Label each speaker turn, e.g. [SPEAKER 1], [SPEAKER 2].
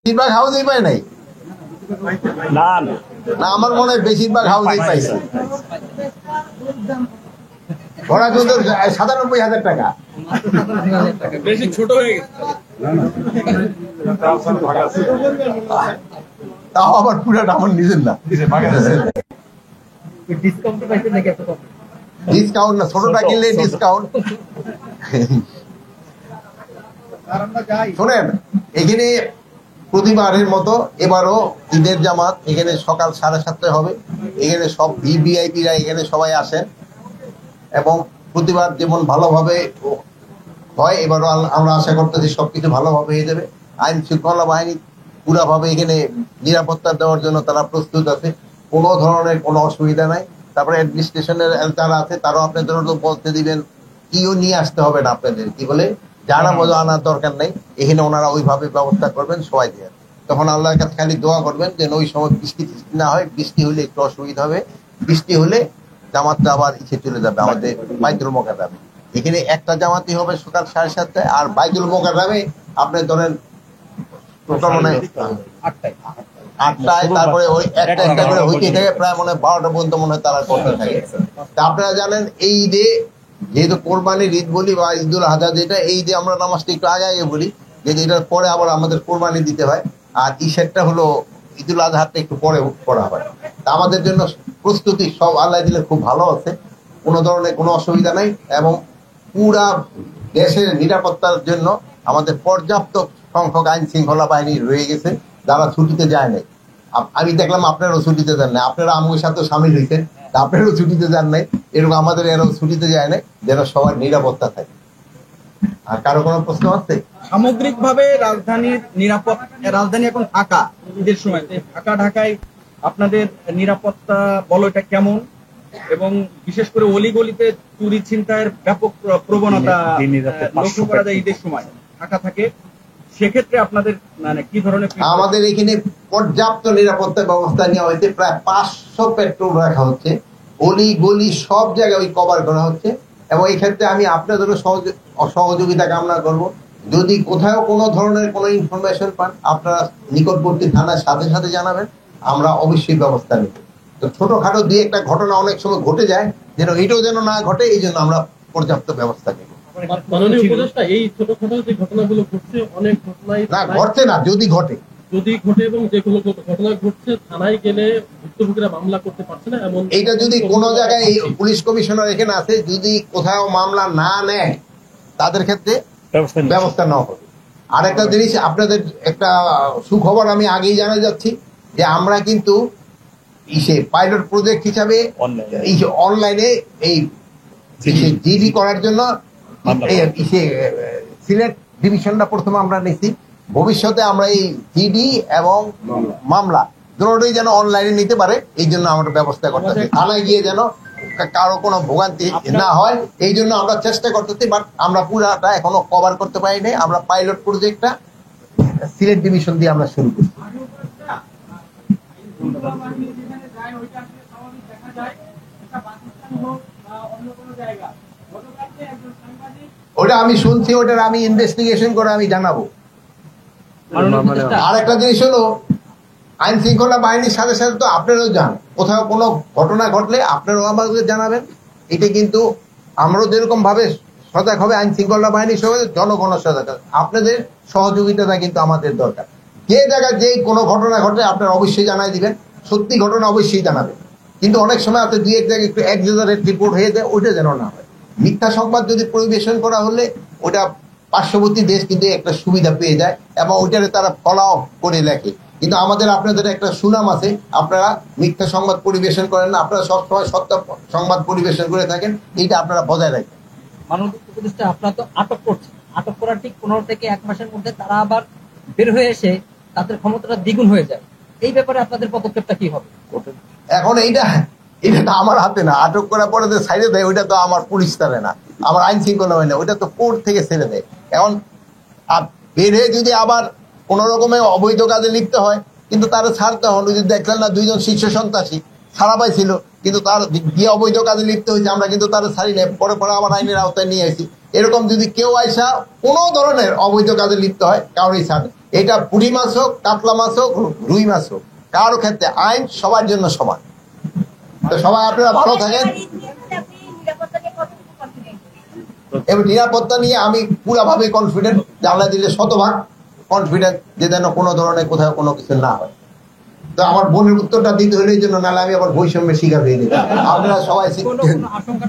[SPEAKER 1] বেশিরভাগ হাউসেই পায় নাই
[SPEAKER 2] না না
[SPEAKER 1] না, আমার মনে হয় বেশিরভাগ হাউসেই পাইছে। ওরা কিন্তু ৯৭,০০০ টাকা
[SPEAKER 3] বেশি ছোট হয়ে গেছে।
[SPEAKER 1] তাও আবার পুরাটা আমার নিজের না, ডিসকাউন্ট না, ছোটটা কিনলে ডিসকাউন্ট। শোনেন, এখানে প্রতিবারের মতো এবারও ঈদের জামাত এখানে সকাল 7:30টায় হবে। এখানে সব ভিভিআইপিরা এখানে সবাই আসেন এবং প্রতিবার যেমন ভালোভাবে হয় এবারও আমরা আশা করতেছি সবকিছু ভালোভাবে হয়ে যাবে। আইন শৃঙ্খলা বাহিনী পুরাভাবে এখানে নিরাপত্তা দেওয়ার জন্য তারা প্রস্তুত আছে, কোনো ধরনের কোনো অসুবিধা নাই। তারপরে অ্যাডমিনিস্ট্রেশনের যারা আছে তারাও আপনাদের বলতে দিবেন, কিও নিয়ে আসতে হবে না আপনাদের, কি বলে যারা মজা আনার দরকার নেই, এখানে ওনারা ওইভাবে ব্যবস্থা করবেন সবাই দিয়ে। তখন আল্লাহর কাছে খালি দোয়া করবেন যেন ওই সময় বৃষ্টি না হয়। বৃষ্টি হলে একটু অসুবিধা হবে, বৃষ্টি হলে জামাতটা আবার ইসে চলে যাবে আমাদের বাইতুল মোকাররমে। এখানে একটা জামাতই হবে সকাল 7:30টায়, আর বাইতুল মোকাররমে আপনি ধরেন টোটাল মনে 8টায়, তারপরে ওই একটা করে হইতে থাকে প্রায় মনে 12টা পর্যন্ত মনে হয় তারা করতে থাকে। তা আপনারা জানেন এই ঈদে যেহেতু কোরবানির ঈদ বলি বা ঈদুল আজহা, যেটা এই ঈদে আমরা নামাজটা একটু আগে আগে বলি, যে এটার পরে আবার আমাদের কোরবানি দিতে হয়, আর ঈশেরটা হলো ঈদুল আজহাটা একটু পরে করা হয়। তা আমাদের জন্য প্রস্তুতি সব আল্লাহ দিলে খুব ভালো আছে, কোনো ধরনের কোনো অসুবিধা নাই। এবং পুরা দেশের নিরাপত্তার জন্য আমাদের পর্যাপ্ত সংখ্যক আইন শৃঙ্খলা বাহিনী রয়ে গেছে যারা ছুটিতে যায় নাই। আমি দেখলাম আপনারাও ছুটিতে যান নাই, আপনারা আমার সাথে সামিল হয়েছেন, আপনারাও ছুটিতে যান নাই, এরকম আমাদের এরাও ছুটিতে যায় নাই, যেন সবার নিরাপত্তা থাকে। আর কারো কোনো প্রশ্ন আছে?
[SPEAKER 3] সামগ্রিকভাবে রাজধানীর রাজধানী এখন ঢাকা, ঈদের সময় ঢাকায় আপনাদের নিরাপত্তা বলয়টা কেমন, এবং বিশেষ করে অলিগলিতে চুরি ছিনতাইয়ের ব্যাপক প্রবণতা লক্ষ্য করা যায় ঈদের সময় ঢাকা থাকে, সেক্ষেত্রে আপনাদের মানে কি ধরনের?
[SPEAKER 1] আমাদের এখানে পর্যাপ্ত নিরাপত্তা ব্যবস্থা নেওয়া হয়েছে, প্রায় 500 পেট্রোল রাখা হচ্ছে, অলি গলি সব জায়গায় ওই কভার করা হচ্ছে। এবং এই ক্ষেত্রে আমি আপনাদেরও সহযোগিতা কামনা করব, যদি কোথাও কোনো ধরনের কোনো ইনফরমেশন পান আপনারা নিকটবর্তী থানার সাথে সাথে জানাবেন, আমরা অবশ্যই ব্যবস্থা নেব। তো ছোটখাটো দুই একটা ঘটনা অনেক সময় ঘটে যায়, যেন এটাও যেন না ঘটে, এই জন্য আমরা পর্যাপ্ত ব্যবস্থা নেব।
[SPEAKER 4] মাননীয় উপদেষ্টা, এই ছোটখাটো যে ঘটনাগুলো ঘটছে, অনেক ঘটনাই
[SPEAKER 1] না ঘটছে না, যদি ঘটে
[SPEAKER 4] এবং যেগুলো ঘটনা ঘটছে থানায় গেলে ভুক্তভোগীরা মামলা করতে পারছে না। এমন
[SPEAKER 1] এইটা যদি কোনো জায়গায় পুলিশ কমিশনার এখানে আছে, যদি কোথাও মামলা না নেয় তাদের ক্ষেত্রে ব্যবস্থা নেওয়া হবে। আর একটা জিনিস আপনাদের একটা সুখবর আমি আগেই জানা যাচ্ছি, যে আমরা কিন্তু পাইলট প্রজেক্ট হিসাবে অনলাইনে এই জিডি করার জন্য সিলেট ডিভিশনটা প্রথমে আমরা নিচ্ছি। ভবিষ্যতে আমরা এই জিডি এবং মামলা দুটোই যেন অনলাইনে নিতে পারে, এই জন্য আমরা ব্যবস্থা করতেছি, থানায় গিয়ে যেন কারো কোনো ভোগান্তি না হয়, এই জন্য আমরা চেষ্টা করতেছি। বাট আমরা পুরাটা এখনো কভার করতে পারি নাই। আমরা পাইলট প্রজেক্টটা সিলেট ডিভিশন দিয়ে আমরা শুরু করছি। ওটা আমি শুনছি, ওটার আমি ইনভেস্টিগেশন করে আমি জানাবো। আর একটা জিনিস হলো, আইন শৃঙ্খলা বাহিনীর সাথে সাথে তো আপনারাও যান, কোথাও কোনো ঘটনা ঘটলে আপনারাও আমাদের জানাবেন। এটা কিন্তু আমরাও যেরকম ভাবে সজাগ হবে আইন শৃঙ্খলা বাহিনীর সঙ্গে জনগণ সজাগ, আপনাদের সহযোগিতাটা কিন্তু আমাদের দরকার। যে জায়গায় যেই কোনো ঘটনা ঘটলে আপনারা অবশ্যই জানাই দিবেন, সত্যি ঘটনা অবশ্যই জানাবেন। কিন্তু অনেক সময় আপনি দুই এক জায়গায় একটু এক্সাজারেট রিপোর্ট হয়ে যায়, ওইটা যেন না হয়। মিথ্যা সংবাদ যদি পরিবেশন করা হলে ওটা পার্শ্ববর্তী দেশ কিন্তু একটা সুবিধা পেয়ে যায় এবং ওইটারে তারা ফলাও করে লেখে। কিন্তু আমাদের আপনাদের একটা সুনাম আছে, আপনারা মিথ্যা সংবাদ পরিবেশন করেন না, আপনারা সবসময় সত্য সংবাদ পরিবেশন করে থাকেন, এইটা আপনারা বজায় রাখেন।
[SPEAKER 5] মাননীয় উপদেষ্টা, আপনারা তো আটক করছেন, আটক করার ঠিক 15 থেকে 1 মাসের মধ্যে তারা আবার বের হয়ে এসে তাদের ক্ষমতাটা দ্বিগুণ হয়ে যায়, এই ব্যাপারে আপনাদের পদক্ষেপটা কি হবে?
[SPEAKER 1] এখন এটা তো আমার হাতে না, আটক করার পরে যে ছাইড়ে দেয় ওইটা তো আমার পুলিশ তারে না, আমার আইন শৃঙ্খলা হয় না, ওইটা তো কোর্ট থেকে ছেড়ে দেয়। এখন বের হয়ে যদি আবার কোন রকমের অবৈধ কাজে লিপ্ত হয়, কিন্তু তারা ছাড়তে হন। যদি দেখলেন না 2 জন শীর্ষ সন্ত্রাসী ছাড়া পাইছিল, কিন্তু তার যে অবৈধ কাজে লিপ্ত হয়েছে আমরা কিন্তু তারা ছাড়ি নাই, পরে পরে আবার আইনের আওতায় নিয়ে আসি। এরকম যদি কেউ আইসা কোনো ধরনের অবৈধ কাজে লিপ্ত হয় কারোরই ছাড় এটা পুঁটি মাছ হোক, কাতলা মাছ হোক, রুই মাছ হোক, কারো ক্ষেত্রে আইন সবার জন্য সমান। তো সবাই আপনারা ভালো থাকেন। এবং নিরাপত্তা নিয়ে আমি পুরাভাবে কনফিডেন্ট, জানলা দিলে 100% কনফিডেন্ট যে যেন কোনো ধরনের কোথাও কোনো কিছু না হয়। তো আমার বোনের উত্তরটা দিতে হলে এই জন্য, নাহলে আমি আবার বৈষম্যের শিকার হয়ে যেতাম। আপনারা সবাই
[SPEAKER 5] কোনো আশঙ্কা